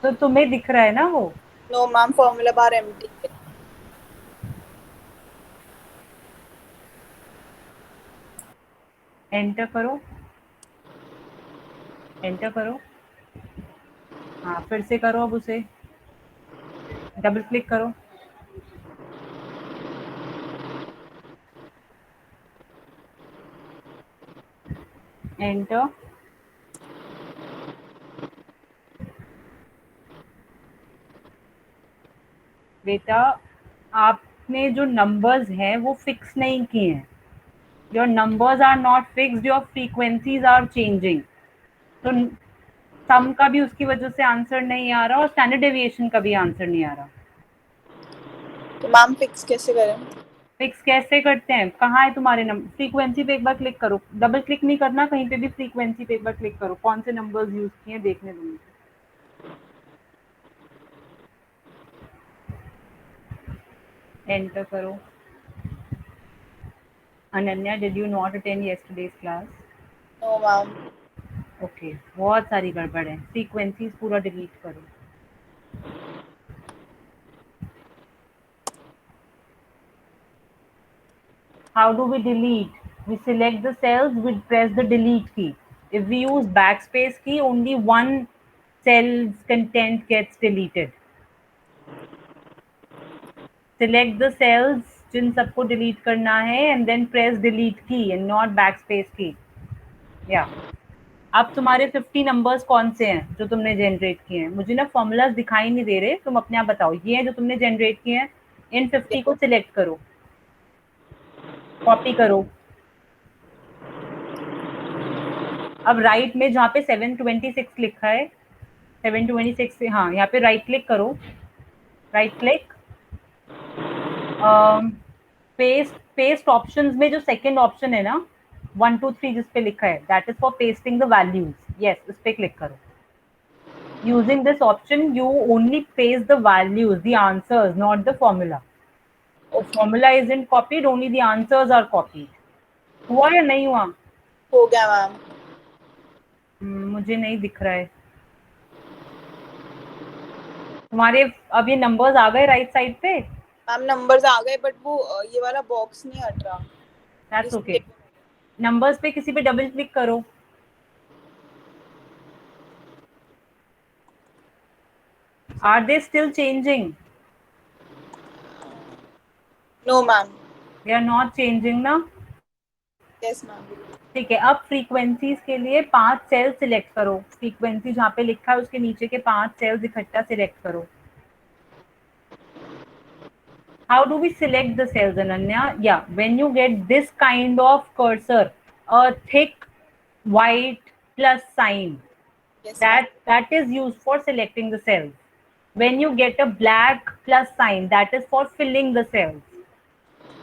तो तुम्हें दिख रहा है ना वो? No ma'am, formula bar empty है। एंटर करो, एंटर करो। हाँ, फिर से करो अब उसे, डबल क्लिक करो। एंटर। बेटा, आपने जो नंबर्स हैं वो फिक्स नहीं किए हैं। Your numbers are not fixed, your frequencies are changing. तो सम का भी उसकी वजह से आंसर नहीं आ रहा और स्टैंडर्ड डेविएशन का भी आंसर नहीं आ रहा। तो मैम फिक्स कैसे करें? फिक्स कैसे करते हैं? कहाँ है तुम्हारे नंबर? फ्रीक्वेंसी पे एक बार क्लिक करो, डबल क्लिक नहीं करना, कहीं पे भी फ्रीक्वेंसी पे एक बार क्लिक करो। कौन से नंबर्स यूज किए हैं देखने दो मुझे। एंटर करो। Ananya, did you not attend yesterday's class? No ma'am. Okay, बहुत सारी गड़बड़ है। फ्रीक्वेंसीज पूरा डिलीट करो। How do we delete? We select the cells, we press the delete key. If we use backspace key, only one cell's content gets deleted. Select the cells जिन सबको delete करना है and then press delete key and not backspace key. Yeah. अब तुम्हारे 50 numbers कौन से हैं जो तुमने जनरेट किए हैं? मुझे ना फॉर्मूलाज दिखाई नहीं दे रहे, तुम अपने आप बताओ। ये हैं जो तुमने जनरेट किए हैं। इन 50 को सिलेक्ट करो, कॉपी करो। अब राइट में जहाँ पे 726 लिखा है, 726 से हाँ यहाँ पे राइट क्लिक करो, राइट क्लिक, पेस्ट ऑप्शंस में जो सेकंड ऑप्शन है ना 1 2 3 जिस पे लिखा है, that is for pasting the values. Yes, उस पे क्लिक करो। Using this option you only paste the values, the answers, not the formula. The formula isn't copied, only the answers are copied. हुआ या नहीं हुआ? हो गया मैम। मुझे नहीं दिख रहा है तुम्हारे। अब ये नंबर्स आ गए राइट साइड पे? मैम नंबर्स आ गए बट वो ये वाला बॉक्स नहीं हट रहा। That's okay. नंबर्स पे किसी पे डबल क्लिक करो। Are they still changing? No ma'am. They are not changing ना? Yes ma'am. ठीक है, अब फ्रीक्वेंसीज के लिए 5 सेल सिलेक्ट करो। फ्रीक्वेंसी जहाँ पे लिखा है उसके नीचे के 5 सेल्स इकट्ठा सिलेक्ट करो। How do we select the cells, Ananya? Yeah, when you get this kind of cursor, a thick white plus sign, Yes, that is used for selecting the cells. When you get a black plus sign, that is for filling the cells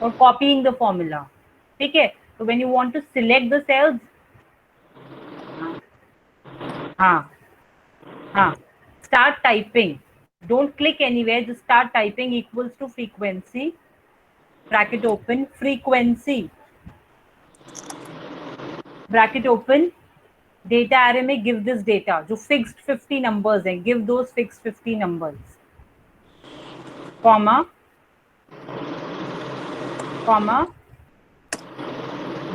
or copying the formula. ठीक है, so when you want to select the cells, start typing. Don't click anywhere, just start typing equals to frequency, bracket open, frequency, bracket open, data array में give this data, जो fixed 50 numbers हैं, give those fixed 50 numbers, comma,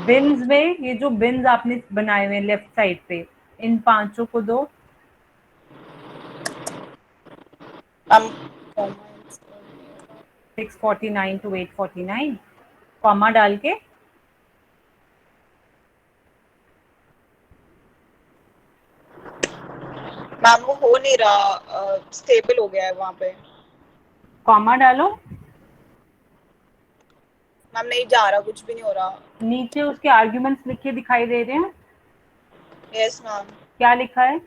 bins में ये जो bins आपने बनाए हुए left side पे, इन 5 को दो। 649 to 849, कॉमा डाल के मैम वो हो नहीं रहा, स्टेबल हो गया है वहाँ पे। कॉमा डालो। मैम नहीं जा रहा, कुछ भी नहीं हो रहा। नीचे उसके आर्ग्यूमेंट्स लिखे दिखाई दे रहे हैं? Yes ma'am. क्या लिखा है?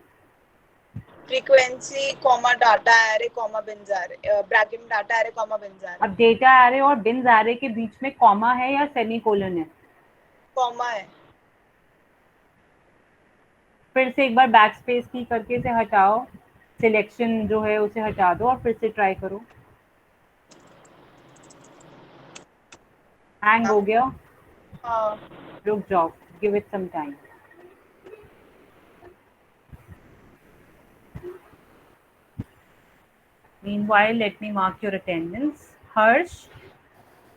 Frequency comma data array comma bins array, bracket में data array comma bins array. अब डेटा एरे और बिन्स एरे के बीच में कॉमा है या सेमीकोलन है? कॉमा है। फिर से एक बार बैक स्पेस की करके से हटाओ, सिलेक्शन जो है उसे हटा दो और फिर से ट्राई करो। हैंग हो गया? हाँ। रुक जाओ, give it some time. Meanwhile, let me mark your attendance. Harsh?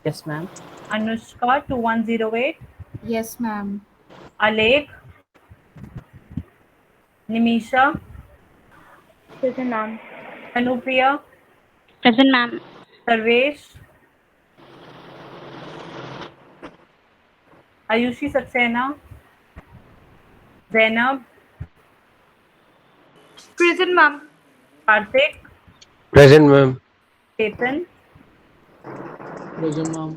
Yes, ma'am. Anushka 2108. Yes, ma'am. Alek? Nimisha? Present, ma'am. Anupriya? Present, ma'am. Sarvesh? Ayushi Saxena? Zainab? Present, ma'am. Karthik? Present, ma'am. Chetan? Present, ma'am.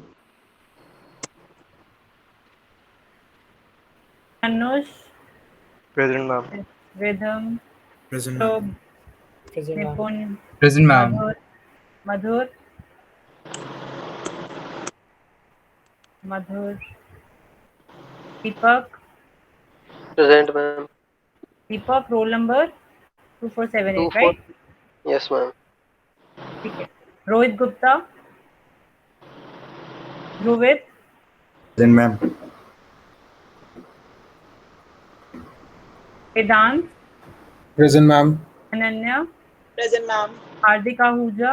Anush? Present, ma'am. Rhythm? Present, Shobh? ma'am. Present, ma'am. Nipun? Present, ma'am. Madhur? Madhur? Deepak? Present, ma'am. Deepak, roll number 2478, right? Yes, ma'am. ठीक है। Rohit Gupta? Dhruvit? Present, ma'am. Vedant? Present, ma'am. Ananya? Present ma'am. Hardik Ahuja?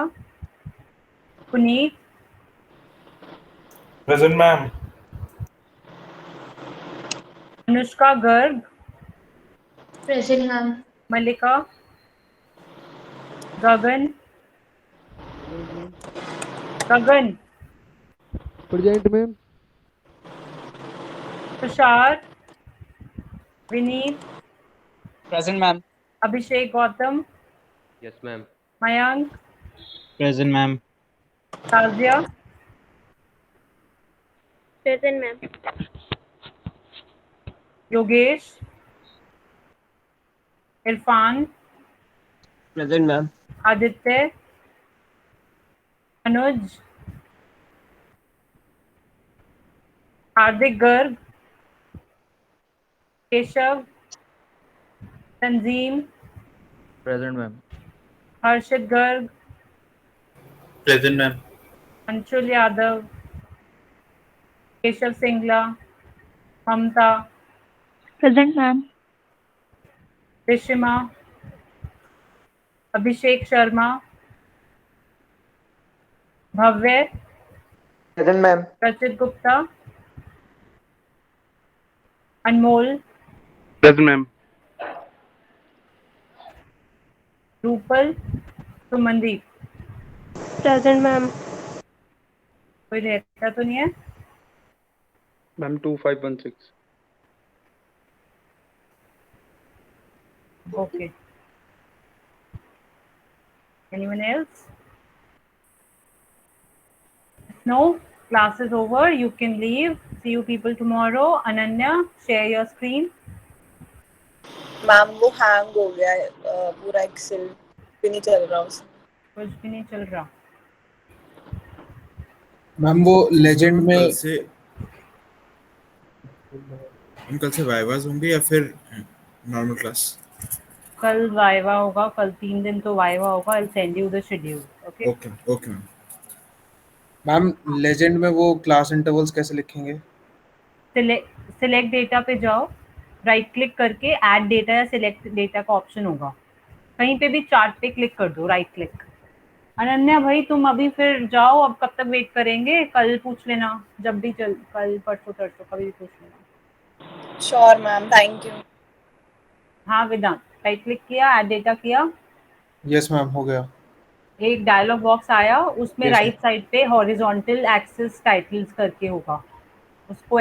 Puneet? Present, ma'am. Anushka Garg? Present, ma'am. Mallika? Gagan? Present, ma'am. Tushar? Vineet? Present, ma'am. Abhishek Gautam, Yes, ma'am. Mayank, Present, ma'am. Tazia, Present, ma'am. Yogesh, Irfan, Present, ma'am. Aditya, Anuj, Hardik Garg, Keshav, Tanzeem, Present, ma'am. Harshit Garg, Present, ma'am. Anshul Yadav, Keshav Singla, Mamta, Present, ma'am. Rishima, Abhishek Sharma, Bhavya, present ma'am. Rachit Gupta, Anmol, Present, ma'am. Rupal, Sumandeep। Present, ma'am. कोई रहता तो नहीं है? Ma'am, 2516. Okay. Anyone else? No? Class is over. You can leave. See you people tomorrow. Ananya, share your screen. Ma'am वो hang हो गया है पूरा एक्सेल भी नहीं चल रहा उसमें। कुछ भी नहीं चल रहा। मैम वो लेजेंड में कल से वाइवास होंगे या फिर नॉर्मल क्लास? कल वाइवा होगा, कल 3 दिन तो वाइवा होगा। I'll send you the schedule. Okay? Okay ma'am. Ma'am legend में वो क्लास इंटरवल्स कैसे लिखेंगे? सिलेक्ट डेटा पे जाओ, राइट क्लिक करके ऐड डेटा या सिलेक्ट डेटा का ऑप्शन होगा, कहीं पे भी चार्ट पे क्लिक कर दो, राइट क्लिक। अनन्या भाई तुम अभी फिर जाओ, अब कब तक वेट करेंगे? कल पूछ लेना, जब भी चल, कल परसों तरसों कभी भी पूछ लेना। Sure ma'am, thank you. हाँ वेदांत, राइट क्लिक किया, ऐड डेटा किया? यस मैम, हो गया। एक डायलॉग बॉक्स आया, उसमें Yes, राइट साइड पे हॉरिजॉन्टल एक्सिस टाइटल्स करके होगा, उसको